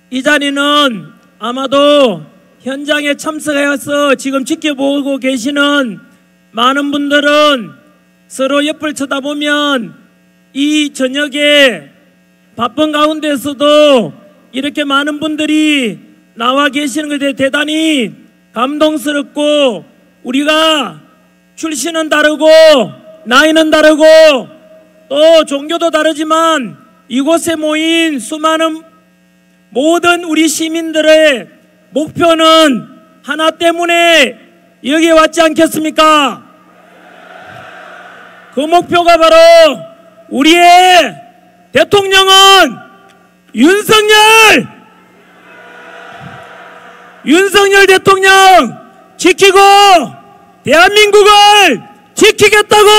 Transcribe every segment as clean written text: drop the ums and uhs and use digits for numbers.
이 자리는 아마도 현장에 참석해서 지금 지켜보고 계시는 많은 분들은 서로 옆을 쳐다보면 이 저녁에 바쁜 가운데서도 이렇게 많은 분들이 나와 계시는 것에 대단히 감동스럽고, 우리가 출신은 다르고 나이는 다르고 또 종교도 다르지만 이곳에 모인 수많은 모든 우리 시민들의 목표는 하나 때문에 여기에 왔지 않겠습니까? 그 목표가 바로 우리의 대통령은 윤석열 대통령 지키고 대한민국을 지키겠다고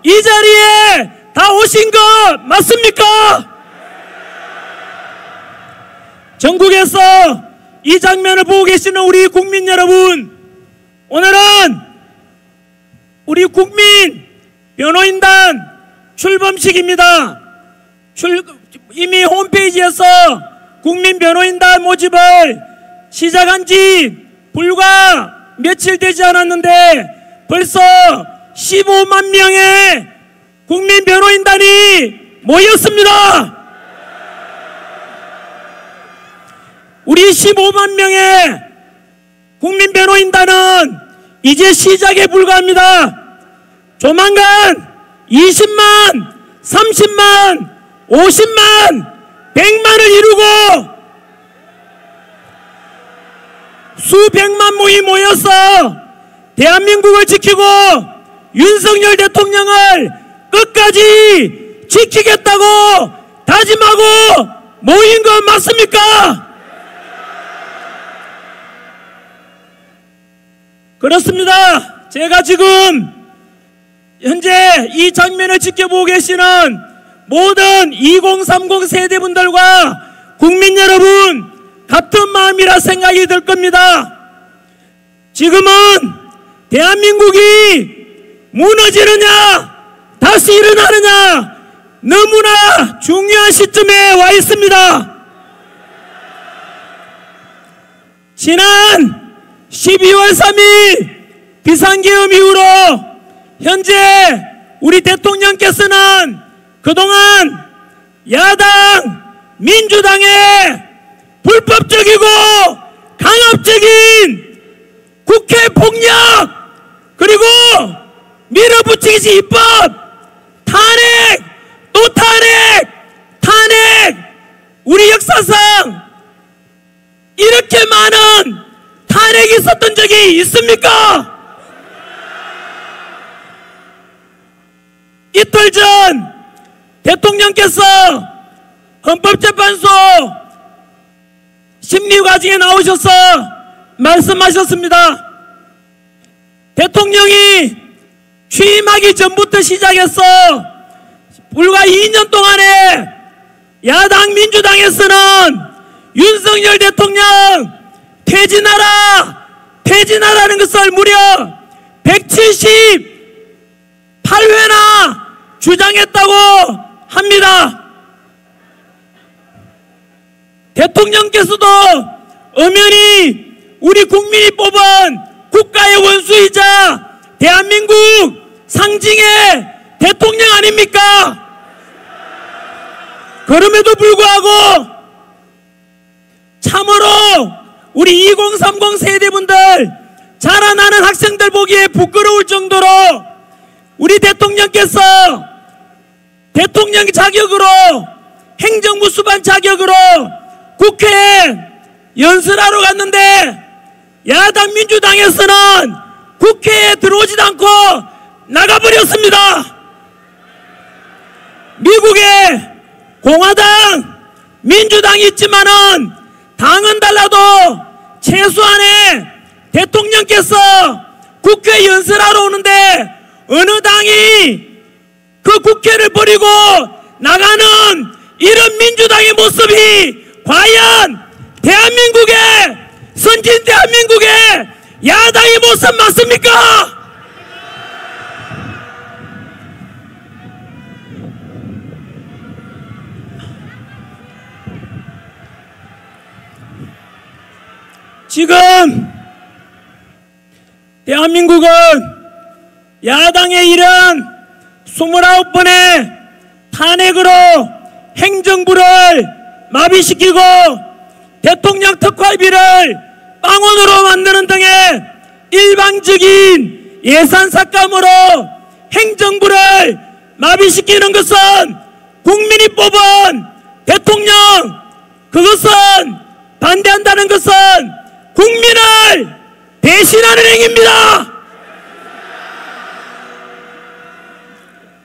이 자리에 다 오신 것 맞습니까? 전국에서 이 장면을 보고 계시는 우리 국민 여러분, 오늘은 우리 국민 변호인단 출범식입니다. 이미 홈페이지에서 국민 변호인단 모집을 시작한 지 불과 며칠 되지 않았는데 벌써 15만 명의 국민 변호인단이 모였습니다. 우리 15만 명의 국민 변호인단은 이제 시작에 불과합니다. 조만간 20만, 30만, 50만, 100만을 이루고 수백만 명이 모여서 대한민국을 지키고 윤석열 대통령을 끝까지 지키겠다고 다짐하고 모인 것 맞습니까? 그렇습니다. 제가 지금 현재 이 장면을 지켜보고 계시는 모든 2030 세대분들과 국민 여러분 같은 마음이라 생각이 들 겁니다. 지금은 대한민국이 무너지느냐 다시 일어나느냐 너무나 중요한 시점에 와 있습니다. 지난 12월 3일 비상계엄 이후로 현재 우리 대통령께서는 그동안 야당 민주당의 불법적이고 강압적인 국회 폭력 그리고 밀어붙이기 입법 탄핵 또 탄핵 우리 역사상 이렇게 많은 탄핵이 있었던 적이 있습니까? 이틀 전 대통령께서 헌법재판소 심리과정에 나오셔서 말씀하셨습니다. 대통령이 취임하기 전부터 시작해서 불과 2년 동안에 야당 민주당에서는 윤석열 대통령 퇴진하라는 것을 무려 178회나 주장했다고 합니다. 대통령께서도 엄연히 우리 국민이 뽑은 국가의 원수이자 대한민국 상징의 대통령 아닙니까? 그럼에도 불구하고 참으로 우리 2030 세대분들 자라나는 학생들 보기에 부끄러울 정도로 우리 대통령께서 대통령 자격으로 행정부 수반 자격으로 국회에 연설하러 갔는데 야당 민주당에서는 국회에 들어오지도 않고 나가버렸습니다. 미국에 공화당, 민주당이 있지만은 당은 달라도 최소한의 대통령께서 국회 연설하러 오는데 어느 당이 그 국회를 버리고 나가는 이런 민주당의 모습이 과연 대한민국의 선진 대한민국의 야당의 모습 맞습니까? 지금 대한민국은 야당의 이런 29번의 탄핵으로 행정부를 마비시키고 대통령 특활비를 빵원으로 만드는 등의 일방적인 예산 삭감으로 행정부를 마비시키는 것은 국민이 뽑은 대통령, 그것은 반대한다는 것은 국민을 배신하는 행위입니다.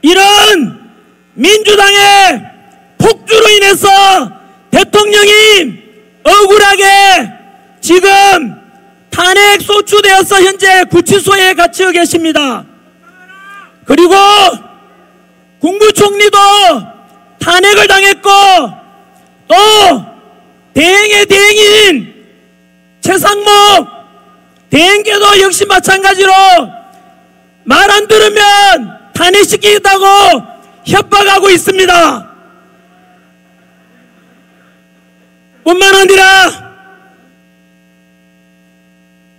이런 민주당의 폭주로 인해서 대통령이 억울하게 지금 탄핵 소추되어서 현재 구치소에 갇혀 계십니다. 그리고 국무총리도 탄핵을 당했고 또 대행의 대행인 최상목 대행께도 역시 마찬가지로 말 안 들으면 탄핵시키겠다고 협박하고 있습니다. 뿐만 아니라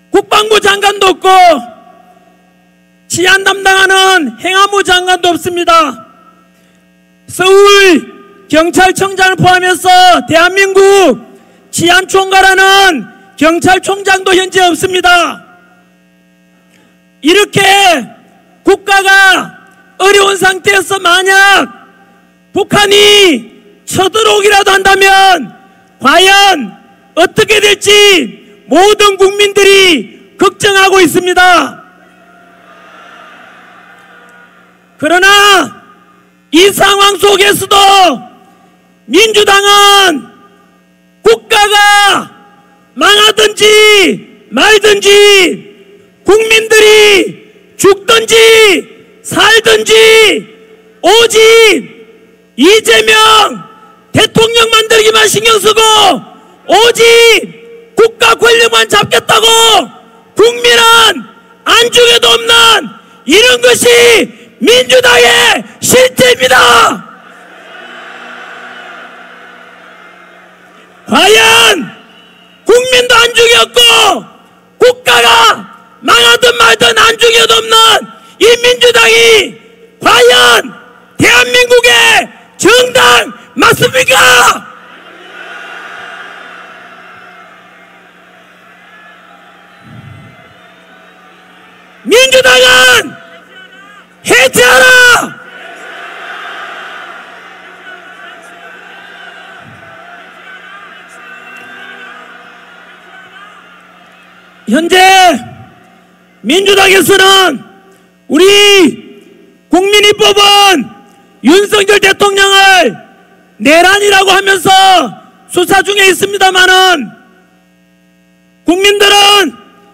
국방부 장관도 없고 치안 담당하는 행안부 장관도 없습니다. 서울 경찰청장을 포함해서 대한민국 치안총괄하는 경찰총장도 현재 없습니다. 이렇게 국가가 어려운 상태에서 만약 북한이 쳐들어오기라도 한다면 과연 어떻게 될지 모든 국민들이 걱정하고 있습니다. 그러나 이 상황 속에서도 민주당은 국가가 망하든지 말든지 국민들이 죽든지 살든지 오직 이재명 대통령 만들기만 신경쓰고 오직 국가 권력만 잡겠다고 국민은 안중에도 없는 이런 것이 민주당의 실태입니다. 과연 국민도 안중에 없고 국가가 망하든 말든 안중에도 없는 이 민주당이 과연 대한민국의 정당 맞습니까? 민주당은 해체하라! 현재 민주당에서는 우리 국민이 뽑은 윤석열 대통령을 내란이라고 하면서 수사 중에 있습니다마는 국민들은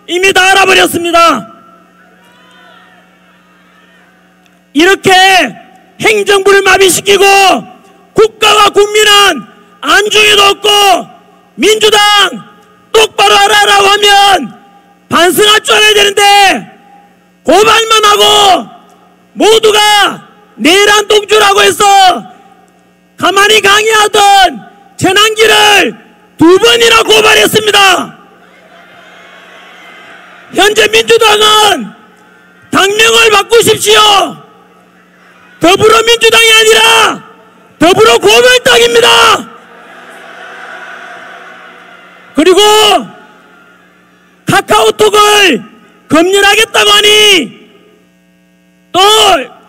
이미 다 알아버렸습니다. 이렇게 행정부를 마비시키고 국가와 국민은 안중에도 없고 민주당 똑바로 하라고 하면 반성할 줄 알아야 되는데 고발만 하고 모두가 내란 동조라고 해서 가만히 강의하던 전환기를 2번이나 고발했습니다. 현재 민주당은 당명을 바꾸십시오. 더불어민주당이 아니라 더불어고발당입니다. 그리고 카카오톡을 검열하겠다고 하니 또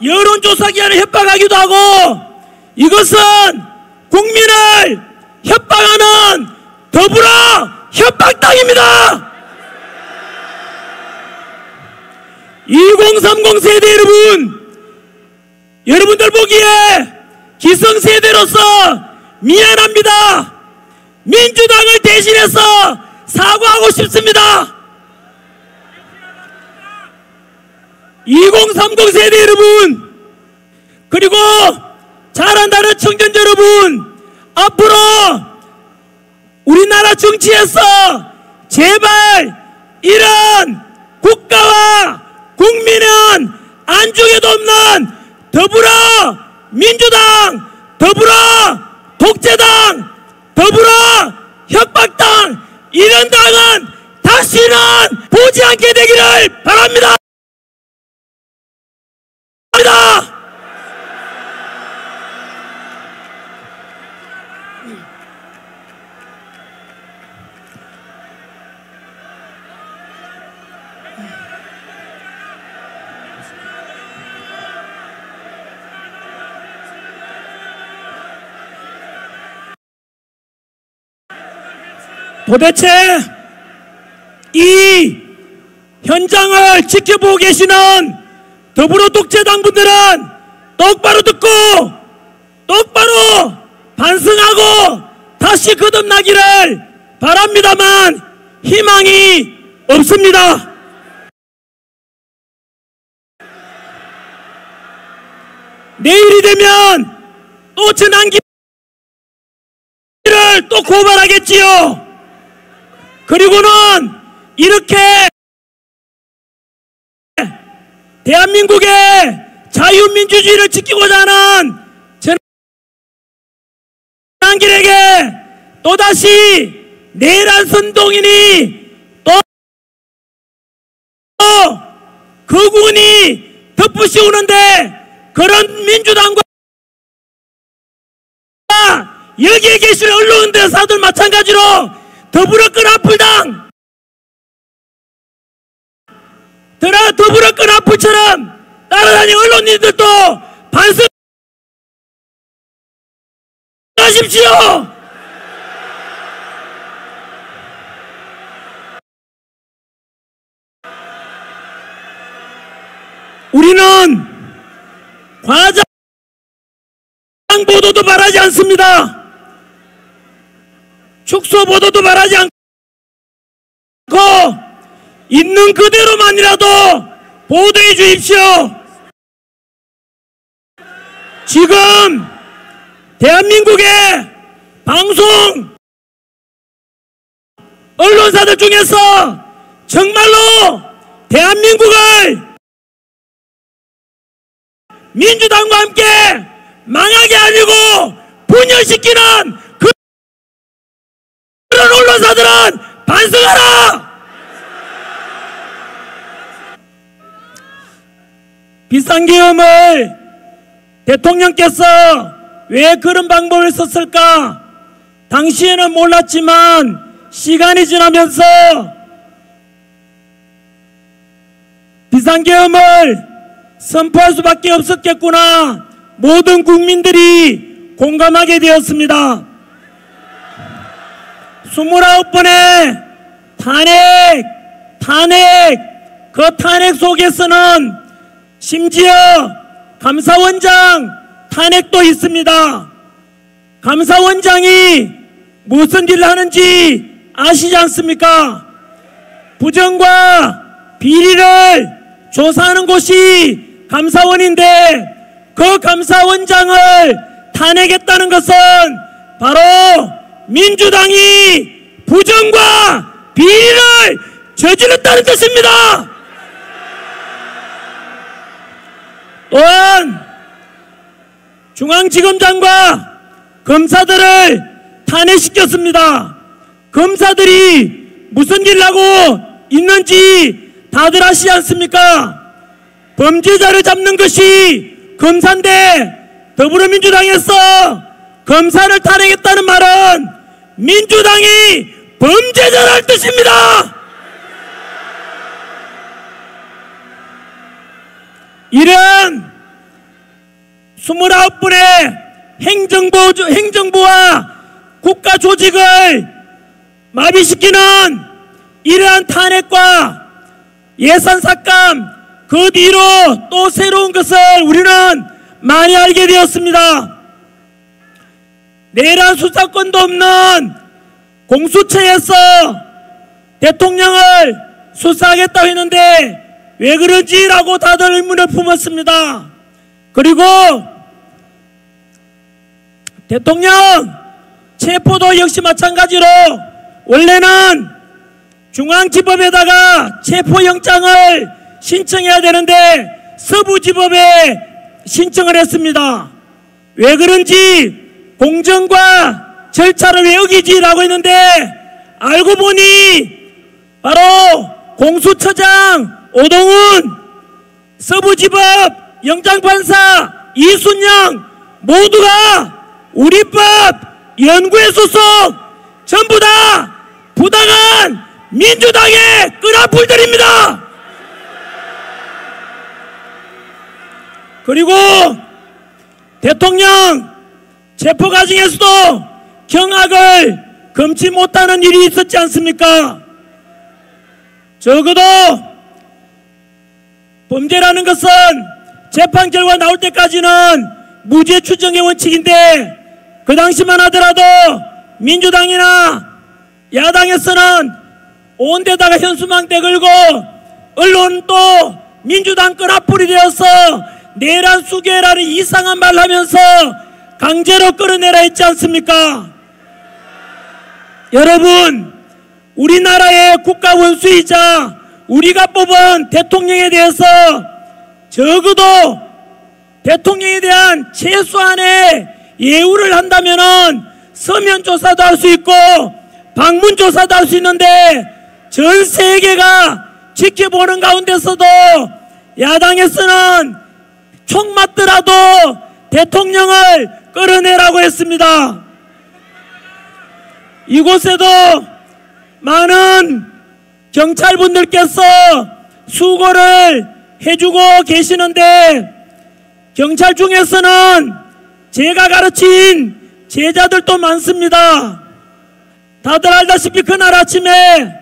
여론조사기관을 협박하기도 하고 이것은 국민을 협박하는 더불어 협박당입니다. 2030 세대 여러분들 보기에 기성세대로서 미안합니다. 민주당을 대신해서 사과하고 싶습니다. 2030 세대 여러분, 그리고 잘한다는 청년자 여러분, 앞으로 우리나라 정치에서 제발 이런 국가와 국민은 안중에도 없는 더불어 민주당, 더불어 독재당, 더불어 협박당, 이런 당은 다시는 보지 않게 되기를 바랍니다. 도대체 이 현장을 지켜보고 계시는 더불어 독재당 분들은 똑바로 듣고 똑바로 반성하고 다시 거듭나기를 바랍니다만 희망이 없습니다. 내일이 되면 또 전환기를 또 고발하겠지요. 그리고는 이렇게 대한민국의 자유민주주의를 지키고자 하는 전환길에게 또다시 내란 선동인이 또 거군이 덮으시오는데 그런 민주당과 여기에 계신 언론대사들 마찬가지로 더불어 끈앞을당 더불어 끈앞을처럼 따라다니는 언론인들도 반성하십시오. 우리는 과장 보도도 바라지 않습니다. 축소 보도도 바라지 않고 있는 그대로만이라도 보도해 주십시오. 지금 대한민국의 방송 언론사들 중에서 정말로 대한민국을 민주당과 함께 망하게 하려고 분열시키는 그런 언론사들은 반성하라! 비상계엄을 대통령께서 왜 그런 방법을 썼을까? 당시에는 몰랐지만 시간이 지나면서 비상계엄을 선포할 수밖에 없었겠구나. 모든 국민들이 공감하게 되었습니다. 29번의 탄핵, 그 탄핵 속에서는 심지어 감사원장 탄핵도 있습니다. 감사원장이 무슨 일을 하는지 아시지 않습니까? 부정과 비리를 조사하는 곳이 감사원인데 그 감사원장을 탄핵했다는 것은 바로 민주당이 부정과 비리를 저질렀다는 뜻입니다. 또한 중앙지검장과 검사들을 탄핵시켰습니다. 검사들이 무슨 일을 하고 있는지 다들 아시지 않습니까? 범죄자를 잡는 것이 검사인데 더불어민주당에서 검사를 탄핵했다는 말은 민주당이 범죄자라는 뜻입니다. 이런 29분의 행정부와 국가조직을 마비시키는 이러한 탄핵과 예산삭감, 그 뒤로 또 새로운 것을 우리는 많이 알게 되었습니다. 내란 수사권도 없는 공수처에서 대통령을 수사하겠다고 했는데 왜 그런지라고 다들 의문을 품었습니다. 그리고 대통령 체포도 역시 마찬가지로 원래는 중앙지법에다가 체포영장을 신청해야 되는데 서부지법에 신청을 했습니다. 왜 그런지 공정과 절차를 왜 어기지라고 했는데 알고 보니 바로 공수처장 오동훈, 서부지법 영장판사 이순영 모두가 우리법 연구회 소속 전부 다 부당한 민주당의 끈앞풀들입니다. 그리고 대통령 체포 과정에서도 경악을 금치 못하는 일이 있었지 않습니까? 적어도 범죄라는 것은 재판 결과 나올 때까지는 무죄 추정의 원칙인데 그 당시만 하더라도 민주당이나 야당에서는 온 데다가 현수막대 걸고 언론도 민주당 끈앞풀이 되어서 내란 수괴라는 이상한 말 하면서 강제로 끌어내라 했지 않습니까? 여러분, 우리나라의 국가 원수이자 우리가 뽑은 대통령에 대해서 적어도 대통령에 대한 최소한의 예우를 한다면은 서면 조사도 할 수 있고 방문 조사도 할 수 있는데 전 세계가 지켜보는 가운데서도 야당에서는 총 맞더라도 대통령을 끌어내라고 했습니다. 이곳에도 많은 경찰분들께서 수고를 해주고 계시는데 경찰 중에서는 제가 가르친 제자들도 많습니다. 다들 알다시피 그날 아침에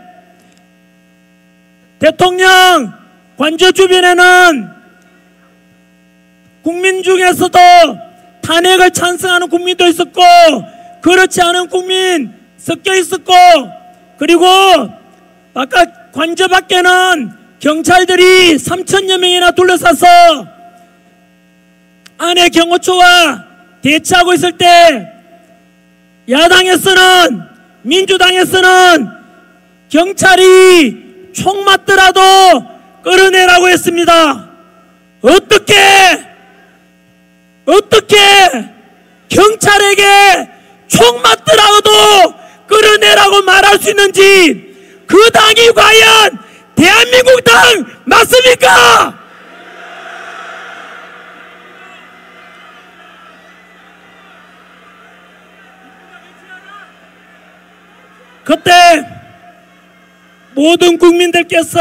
대통령 관저 주변에는 국민 중에서도 탄핵을 찬성하는 국민도 있었고 그렇지 않은 국민 섞여 있었고 그리고 아까 관저 밖에는 경찰들이 3,000여 명이나 둘러싸서 안에 경호처와 대치하고 있을 때 야당에서는 민주당에서는 경찰이 총 맞더라도 끌어내라고 했습니다. 어떻게 경찰에게 총 맞더라도 끌어내라고 말할 수 있는지 그 당이 과연 대한민국 당 맞습니까? 그때 모든 국민들께서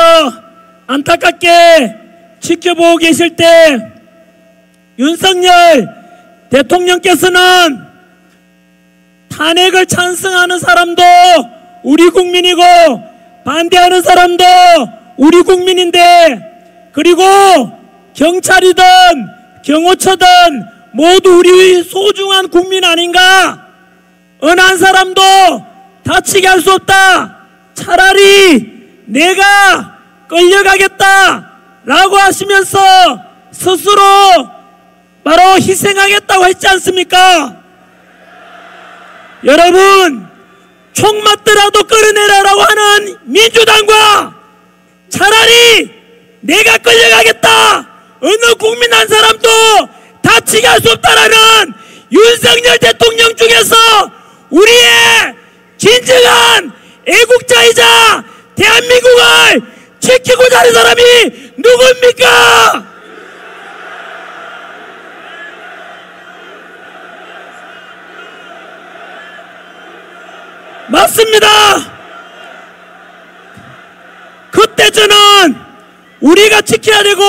안타깝게 지켜보고 계실 때 윤석열 대통령께서는 탄핵을 찬성하는 사람도 우리 국민이고 반대하는 사람도 우리 국민인데 그리고 경찰이든 경호처든 모두 우리 소중한 국민 아닌가? 어느 한 사람도 다치게 할 수 없다. 차라리 내가 끌려가겠다 라고 하시면서 스스로 바로 희생하겠다고 했지 않습니까? 여러분, 총 맞더라도 끌어내라라고 하는 민주당과 차라리 내가 끌려가겠다 어느 국민 한 사람도 다치게 할 수 없다라는 윤석열 대통령 중에서 우리의 진정한 애국자이자 대한민국을 지키고자 하는 사람이 누굽니까? 맞습니다. 그때 저는 우리가 지켜야 되고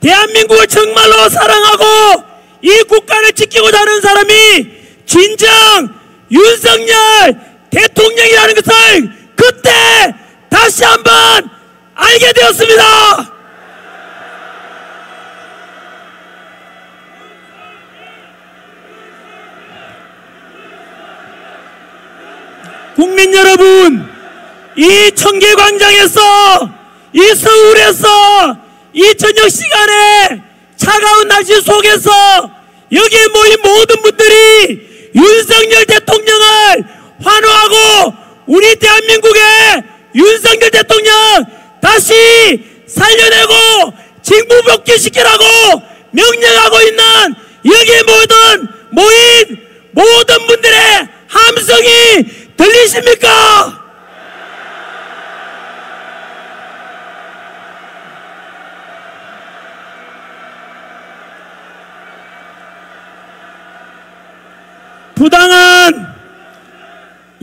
대한민국을 정말로 사랑하고 이 국가를 지키고자 하는 사람이 진정 윤석열 대통령이라는 것을 그때 다시 한번 알게 되었습니다. 국민 여러분, 이 청계광장에서 이 서울에서 이 저녁 시간에 차가운 날씨 속에서 여기에 모인 모든 분들이 윤석열 대통령을 환호하고 우리 대한민국의 윤석열 대통령 다시 살려내고 징부복귀시키라고 명령하고 있는 여기에 모인 모든 분들의 함성이 들리십니까?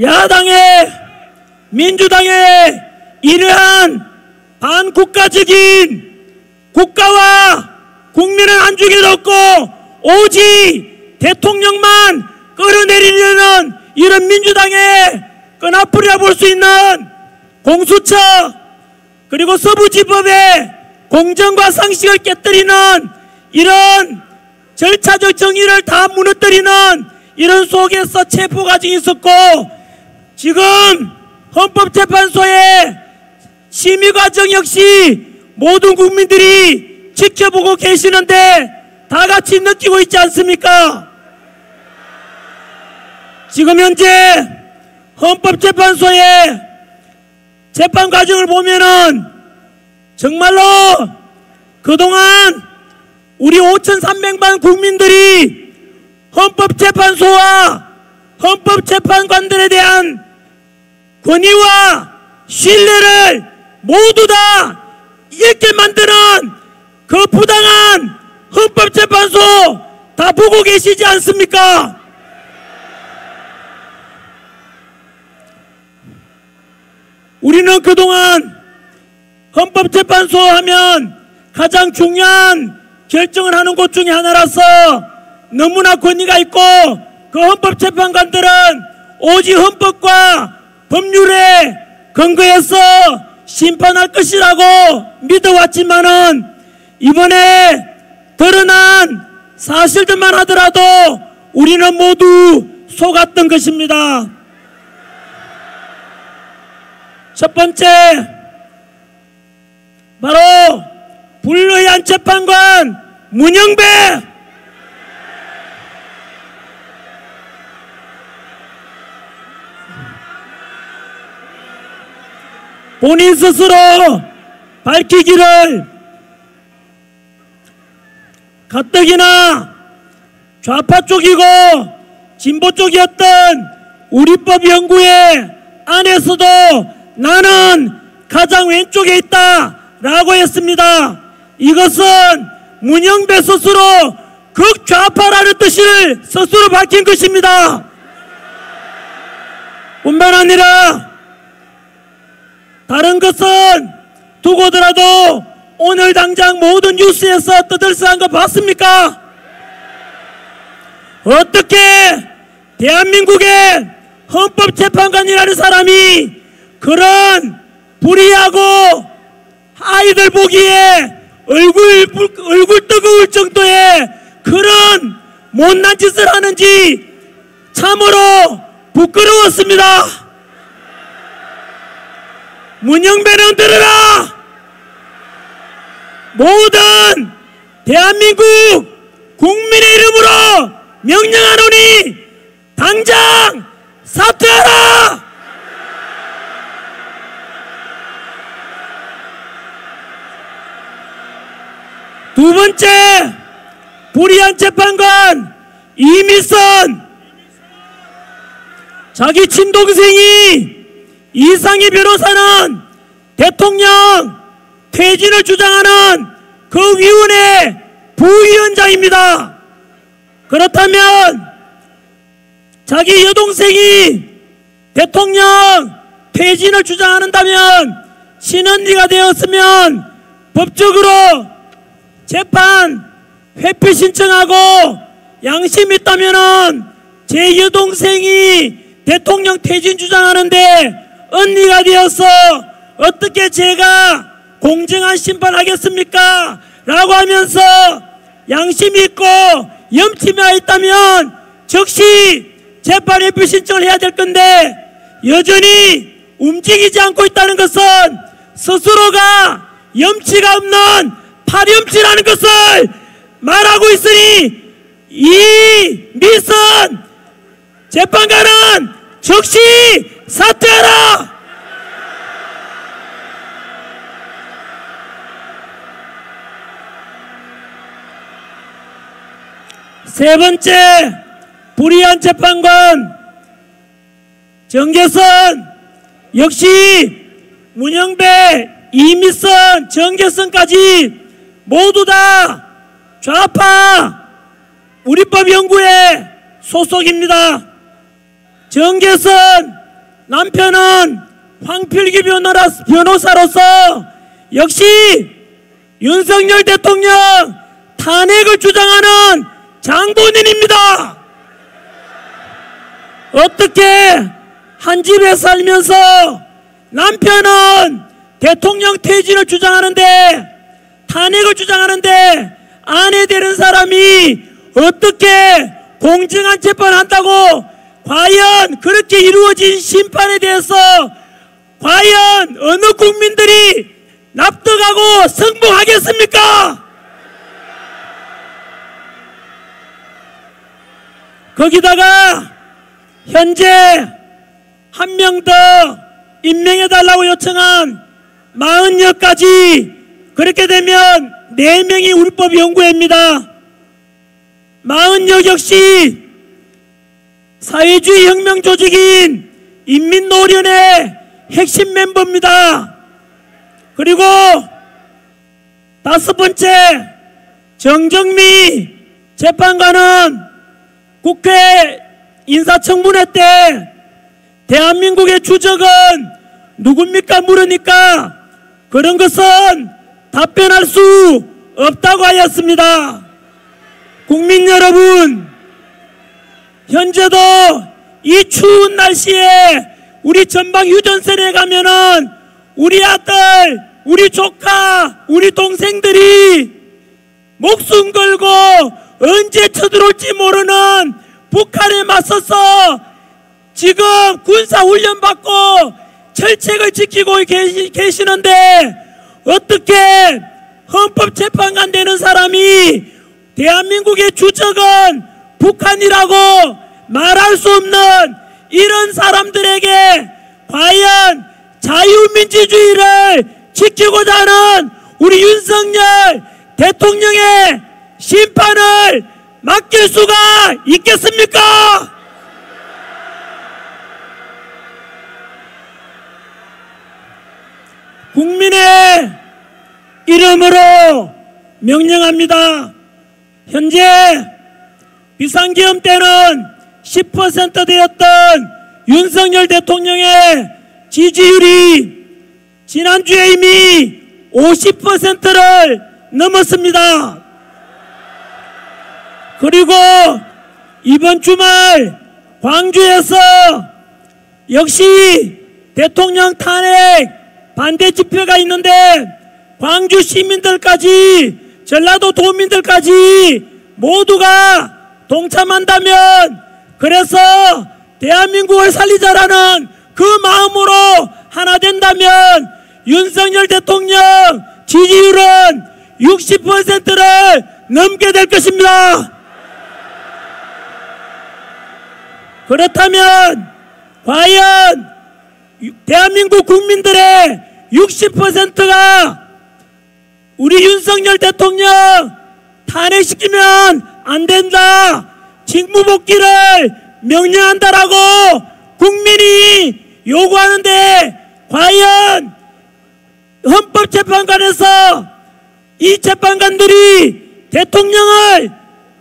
야당의 민주당의 이러한 반국가적인 국가와 국민을 안중에 넣고 오직 대통령만 끌어내리려는 이런 민주당의 끈앞풀이라 볼 수 있는 공수처 그리고 서부지법의 공정과 상식을 깨뜨리는 이런 절차적 정의를 다 무너뜨리는 이런 속에서 체포 과정이 있었고 지금 헌법재판소의 심의 과정 역시 모든 국민들이 지켜보고 계시는데 다 같이 느끼고 있지 않습니까? 지금 현재 헌법재판소의 재판 과정을 보면은 정말로 그동안 우리 5,300만 국민들이 헌법재판소와 헌법재판관들에 대한 권위와 신뢰를 모두 다 잃게 만드는 그 부당한 헌법재판소 다 보고 계시지 않습니까? 우리는 그동안 헌법재판소 하면 가장 중요한 결정을 하는 곳 중에 하나라서 너무나 권위가 있고 그 헌법재판관들은 오직 헌법과 법률에 근거해서 심판할 것이라고 믿어왔지만은 이번에 드러난 사실들만 하더라도 우리는 모두 속았던 것입니다. 첫 번째, 바로 불의한 재판관 문영배. 본인 스스로 밝히기를 가뜩이나 좌파 쪽이고 진보 쪽이었던 우리법 연구회 안에서도 나는 가장 왼쪽에 있다 라고 했습니다. 이것은 문영배 스스로 극좌파라는 뜻을 스스로 밝힌 것입니다. 뿐만 아니라 다른 것은 두고더라도 오늘 당장 모든 뉴스에서 떠들썩한 거 봤습니까? 어떻게 대한민국의 헌법재판관이라는 사람이 그런 불의하고 아이들 보기에 얼굴 뜨거울 정도의 그런 못난 짓을 하는지 참으로 부끄러웠습니다. 문영배는 들으라! 모든 대한민국 국민의 이름으로 명령하노니 당장 사퇴하라! 두 번째, 불의한 재판관 이미선. 자기 친동생이 이상희 변호사는 대통령 퇴진을 주장하는 그 위원회 부위원장입니다. 그렇다면 자기 여동생이 대통령 퇴진을 주장한다면 친언니가 되었으면 법적으로 재판 회피 신청하고 양심이 있다면은 제 여동생이 대통령 퇴진 주장하는데 언니가 되어서 어떻게 제가 공정한 심판하겠습니까? 라고 하면서 양심이 있고 염치가 있다면 즉시 재판 회피 신청을 해야 될 건데 여전히 움직이지 않고 있다는 것은 스스로가 염치가 없는 파렴치라는 것을 말하고 있으니 이 미선 재판관은 즉시 사퇴하라! 세 번째, 불의한 재판관 정계선. 역시 문영배, 이미선, 정계선까지 모두 다 좌파 우리법 연구회 소속입니다. 정계선 남편은 황필기 변호사로서 역시 윤석열 대통령 탄핵을 주장하는 장본인입니다. 어떻게 한 집에 살면서 남편은 대통령 퇴진을 주장하는데, 탄핵을 주장하는데 아내 되는 사람이 어떻게 공정한 재판을 한다고, 과연 그렇게 이루어진 심판에 대해서 과연 어느 국민들이 납득하고 승복하겠습니까? 거기다가 현재 한 명 더 임명해달라고 요청한 40여까지, 그렇게 되면 4명이 울법연구회입니다. 40여 역시 사회주의 혁명 조직인 인민노련의 핵심 멤버입니다. 그리고 5번째, 정정미 재판관은 국회 인사청문회 때 대한민국의 주적은 누굽니까 물으니까 그런 것은 답변할 수 없다고 하였습니다. 국민 여러분, 현재도 이 추운 날씨에 우리 전방 휴전선에 가면은 우리 아들, 우리 조카, 우리 동생들이 목숨 걸고 언제 쳐들어올지 모르는 북한에 맞서서 지금 군사훈련 받고 철책을 지키고 계시는데, 어떻게 헌법재판관 되는 사람이 대한민국의 주적은 북한이라고 말할 수 없는 이런 사람들에게 과연 자유민주주의를 지키고자 하는 우리 윤석열 대통령의 심판을 맡길 수가 있겠습니까? 국민의 이름으로 명령합니다. 현재 비상계엄 때는 10% 되었던 윤석열 대통령의 지지율이 지난주에 이미 50%를 넘었습니다. 그리고 이번 주말 광주에서 역시 대통령 탄핵 반대 집회가 있는데, 광주 시민들까지 전라도 도민들까지 모두가 동참한다면, 그래서 대한민국을 살리자라는 그 마음으로 하나 된다면 윤석열 대통령 지지율은 60%를 넘게 될 것입니다. 그렇다면 과연 대한민국 국민들의 60%가 우리 윤석열 대통령 탄핵시키면 안 된다, 직무복귀를 명령한다라고 국민이 요구하는데, 과연 헌법재판관에서 이 재판관들이 대통령을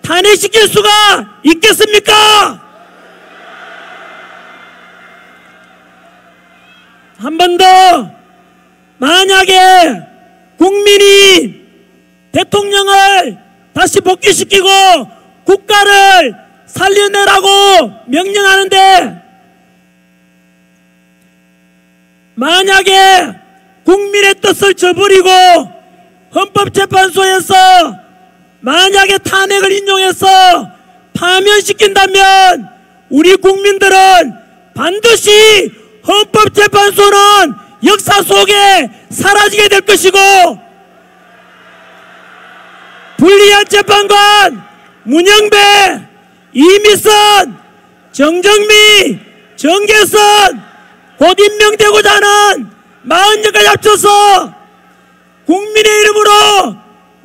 탄핵시킬 수가 있겠습니까? 한 번 더, 만약에 국민이 대통령을 다시 복귀시키고 국가를 살려내라고 명령하는데, 만약에 국민의 뜻을 저버리고 헌법재판소에서 만약에 탄핵을 인용해서 파면시킨다면 우리 국민들은 반드시 헌법재판소는 역사 속에 사라지게 될 것이고, 불리한 재판관 문영배, 이미선, 정정미, 정계선 곧 임명되고자 하는 40여까지 합쳐서 국민의 이름으로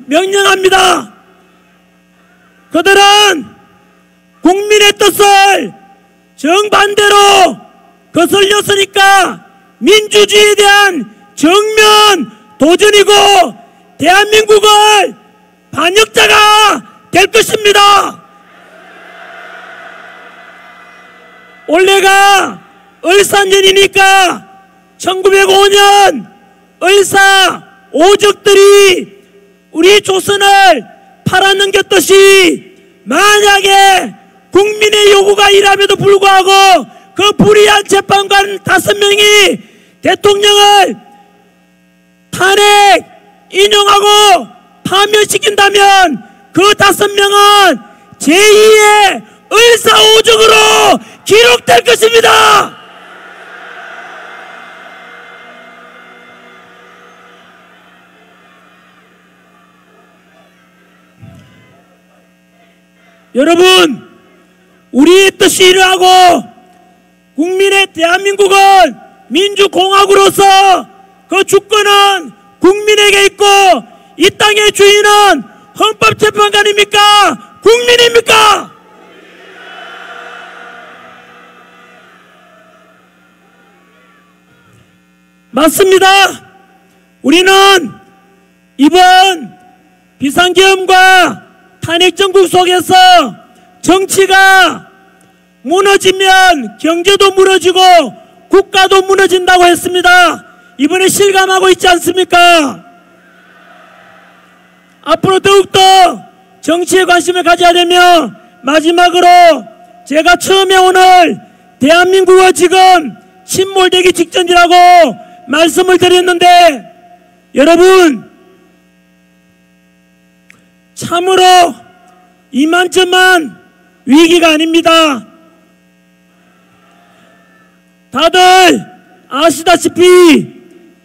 명령합니다. 그들은 국민의 뜻을 정반대로 거슬렸으니까 민주주의에 대한 정면 도전이고 대한민국을 반역자가 될 것입니다. 올해가 을사년이니까 1905년 을사 오적들이 우리 조선을 팔아넘겼듯이 만약에 국민의 요구가 이람에도 불구하고 그 불의한 재판관 5명이 대통령을 탄핵 인용하고 파면시킨다면 그 5명은 제2의 을사오적으로 기록될 것입니다. 여러분, 우리의 뜻이 이러하고 국민의 대한민국은 민주공화국으로서 그 주권은 국민에게 있고 이 땅의 주인은 헌법재판관입니까? 국민입니까? 맞습니다. 우리는 이번 비상계엄과 탄핵정국 속에서 정치가 무너지면 경제도 무너지고 국가도 무너진다고 했습니다. 이번에 실감하고 있지 않습니까? 앞으로 더욱더 정치에 관심을 가져야 되며, 마지막으로 제가 처음에 오늘 대한민국은 지금 침몰되기 직전이라고 말씀을 드렸는데, 여러분 참으로 이만저만 위기가 아닙니다. 다들 아시다시피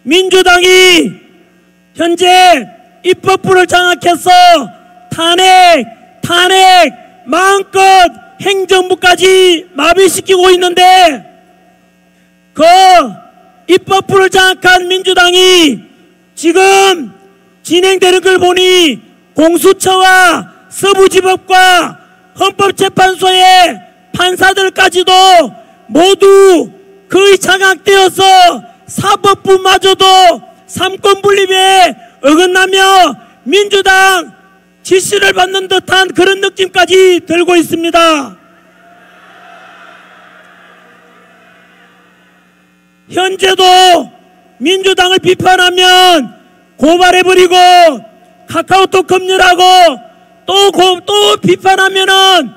민주당이 현재 입법부를 장악해서 탄핵 마음껏 행정부까지 마비시키고 있는데, 그 입법부를 장악한 민주당이 지금 진행되는 걸 보니 공수처와 서부지법과 헌법재판소의 판사들까지도 모두 거의 장악되어서 사법부마저도 삼권분립에 어긋나며 민주당 지시를 받는 듯한 그런 느낌까지 들고 있습니다. 현재도 민주당을 비판하면 고발해버리고 카카오톡 검열하고 또 비판하면은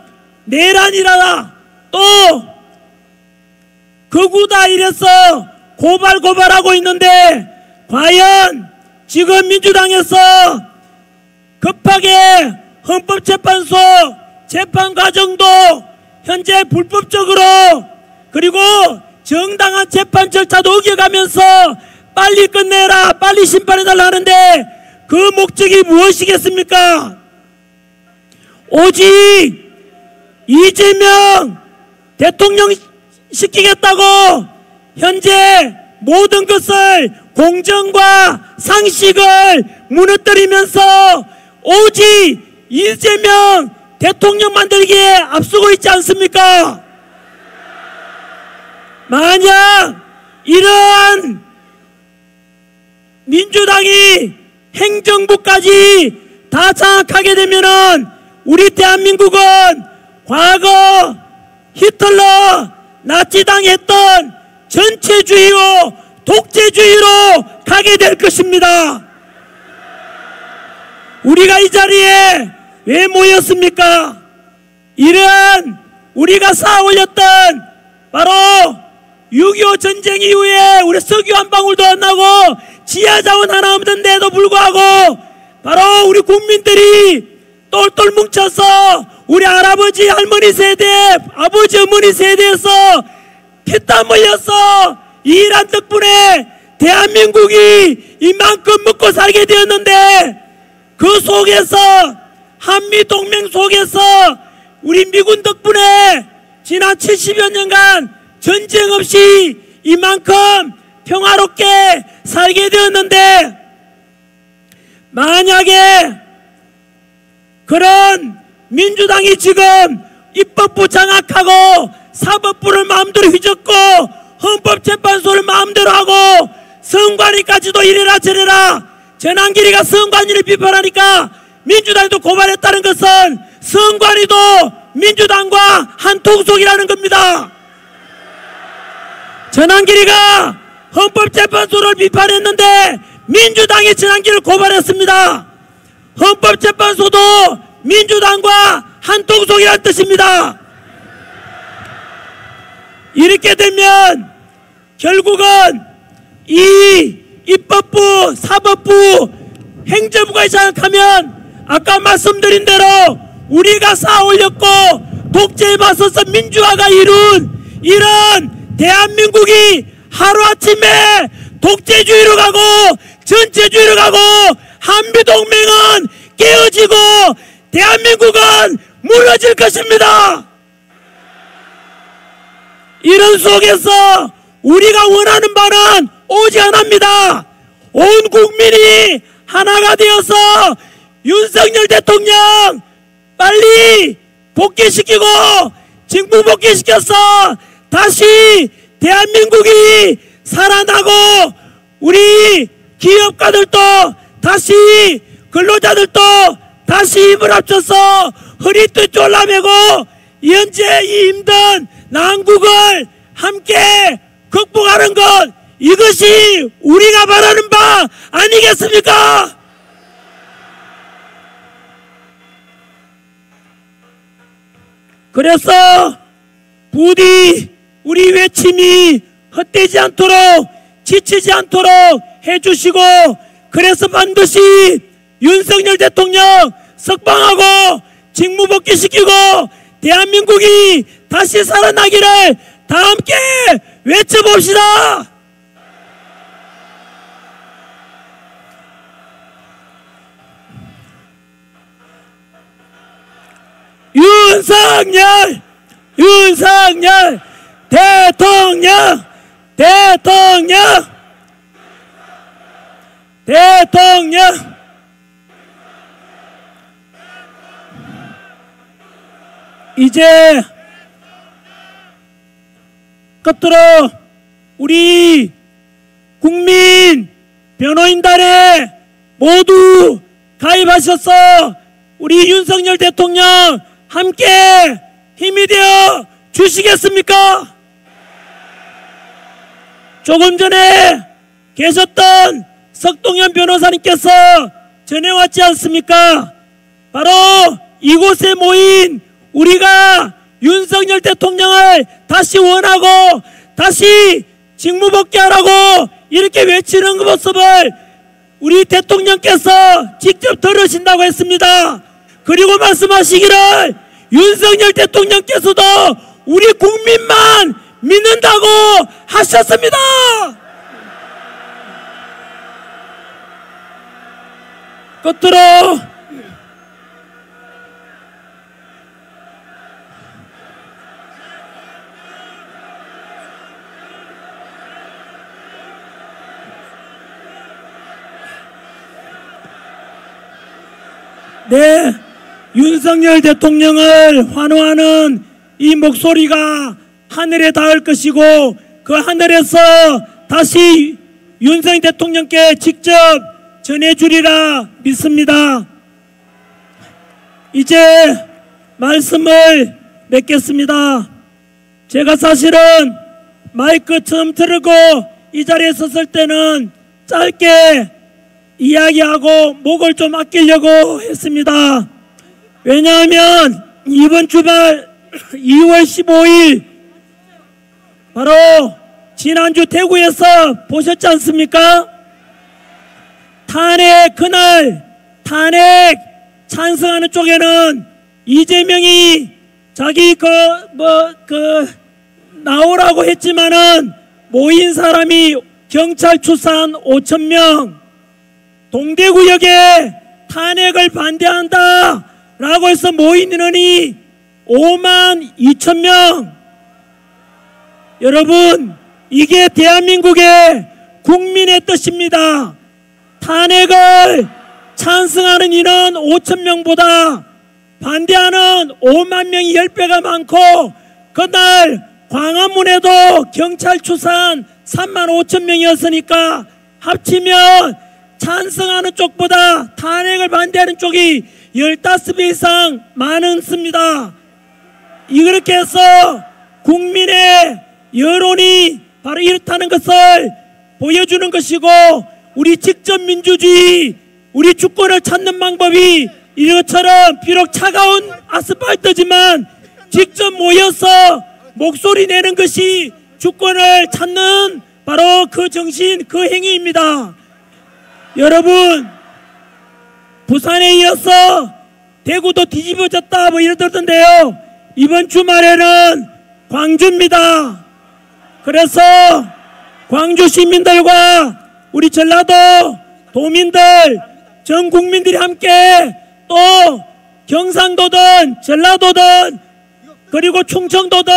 내란이라 또 극우다 이래서 고발하고 있는데, 과연 지금 민주당에서 급하게 헌법재판소 재판 과정도 현재 불법적으로 그리고 정당한 재판 절차도 어겨가면서 빨리 끝내라, 빨리 심판해달라 하는데 그 목적이 무엇이겠습니까? 오직 이재명 대통령 시키겠다고 현재 모든 것을 공정과 상식을 무너뜨리면서 오직 이재명 대통령 만들기에 앞서고 있지 않습니까? 만약 이러한 민주당이 행정부까지 다 장악하게 되면은 우리 대한민국은 과거 히틀러 나치당이 했던 전체주의로 독재주의로 가게 될 것입니다. 우리가 이 자리에 왜 모였습니까? 이러한 우리가 쌓아 올렸던 바로 6.25 전쟁 이후에 우리 석유 한 방울도 안 나고 지하자원 하나 없는데도 불구하고 바로 우리 국민들이 똘똘 뭉쳐서 우리 할아버지 할머니 세대, 아버지 어머니 세대에서 피땀 흘려서 일한 덕분에 대한민국이 이만큼 먹고 살게 되었는데, 그 속에서 한미동맹 속에서 우리 미군 덕분에 지난 70여 년간 전쟁 없이 이만큼 평화롭게 살게 되었는데, 만약에 그런 민주당이 지금 입법부 장악하고 사법부를 마음대로 휘젓고 헌법재판소를 마음대로 하고 선관위까지도 이래라 저래라, 전한길이가 선관위를 비판하니까 민주당도 고발했다는 것은 선관위도 민주당과 한 통속이라는 겁니다. 전환길이가 헌법재판소를 비판했는데 민주당이 전환길을 고발했습니다. 헌법재판소도 민주당과 한통속이라는 뜻입니다. 이렇게 되면 결국은 이 입법부, 사법부, 행정부가 장악하면 아까 말씀드린 대로 우리가 쌓아올렸고 독재에 맞서서 민주화가 이룬 이런 대한민국이 하루아침에 독재주의로 가고 전체주의로 가고 한미동맹은 깨어지고 대한민국은 무너질 것입니다. 이런 속에서 우리가 원하는 바는 오직 하나입니다. 온 국민이 하나가 되어서 윤석열 대통령 빨리 복귀시키고 직무 복귀시켜서 다시 대한민국이 살아나고 우리 기업가들도 다시 근로자들도 다시 힘을 합쳐서 허리띠 졸라매고 현재 이 힘든 난국을 함께 극복하는 것, 이것이 우리가 바라는 바 아니겠습니까? 그래서 부디 우리 외침이 헛되지 않도록 지치지 않도록 해주시고, 그래서 반드시 윤석열 대통령 석방하고 직무 복귀시키고 대한민국이 다시 살아나기를 다 함께 외쳐봅시다. 윤석열 대통령 이제 끝으로 우리 국민 변호인단에 모두 가입하셔서 우리 윤석열 대통령 함께 힘이 되어 주시겠습니까? 조금 전에 계셨던 석동현 변호사님께서 전해왔지 않습니까? 바로 이곳에 모인 우리가 윤석열 대통령을 다시 원하고 다시 직무복귀하라고 이렇게 외치는 모습을 우리 대통령께서 직접 들으신다고 했습니다. 그리고 말씀하시기를 윤석열 대통령께서도 우리 국민만 믿는다고 하셨습니다. 끝으로 네, 윤석열 대통령을 환호하는 이 목소리가 하늘에 닿을 것이고 그 하늘에서 다시 윤석열 대통령께 직접 전해주리라 믿습니다. 이제 말씀을 맺겠습니다. 제가 사실은 마이크 처음 틀고 이 자리에 섰을 때는 짧게 이야기하고 목을 좀 아끼려고 했습니다. 왜냐하면 이번 주말 2월 15일 바로 지난주 대구에서 보셨지 않습니까? 탄핵 그날 탄핵 찬성하는 쪽에는 이재명이 자기 나오라고 했지만은 모인 사람이 경찰 추산 5,000명, 동대구역에 탄핵을 반대한다 라고 해서 모인 인원이 52,000명. 여러분, 이게 대한민국의 국민의 뜻입니다. 탄핵을 찬성하는 인원 5,000명보다 반대하는 5만 명이 10배가 많고, 그날 광화문에도 경찰 추산 35,000명이었으니까 합치면 찬성하는 쪽보다 탄핵을 반대하는 쪽이 15배 이상 많습니다. 이렇게 해서 국민의 여론이 바로 이렇다는 것을 보여주는 것이고, 우리 직접 민주주의, 우리 주권을 찾는 방법이 이것처럼 비록 차가운 아스팔트지만 직접 모여서 목소리 내는 것이 주권을 찾는 바로 그 정신, 그 행위입니다. 여러분, 부산에 이어서 대구도 뒤집어졌다 뭐 이러던데요. 이번 주말에는 광주입니다. 그래서 광주 시민들과 우리 전라도 도민들, 전 국민들이 함께 또 경상도든 전라도든 그리고 충청도든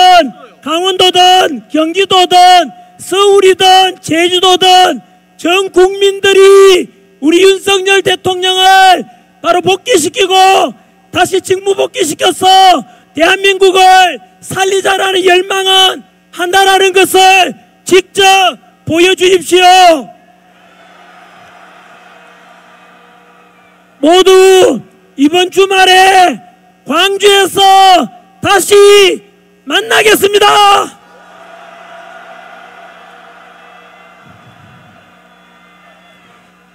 강원도든 경기도든 서울이든 제주도든 전 국민들이 우리 윤석열 대통령을 바로 복귀시키고 다시 직무 복귀시켜서 대한민국을 살리자라는 열망은 한다라는 것을 직접 보여주십시오. 모두 이번 주말에 광주에서 다시 만나겠습니다.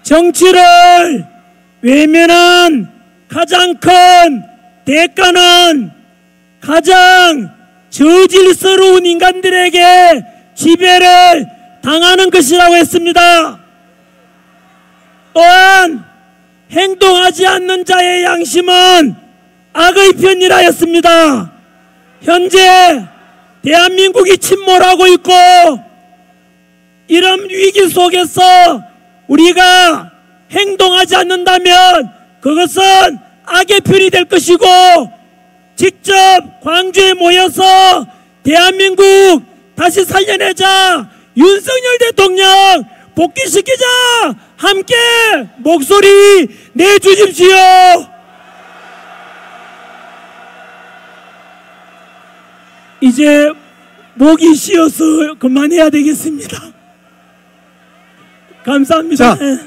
정치를 외면한 가장 큰 대가는 가장 저질스러운 인간들에게 지배를 당하는 것이라고 했습니다. 또한 행동하지 않는 자의 양심은 악의 편이라 했습니다. 현재 대한민국이 침몰하고 있고 이런 위기 속에서 우리가 행동하지 않는다면 그것은 악의 편이 될 것이고, 직접 광주에 모여서 대한민국 다시 살려내자, 윤석열 대통령 복귀시키자, 함께 목소리 내주십시오. 이제 목이 쉬어서 그만해야 되겠습니다. 감사합니다. 자.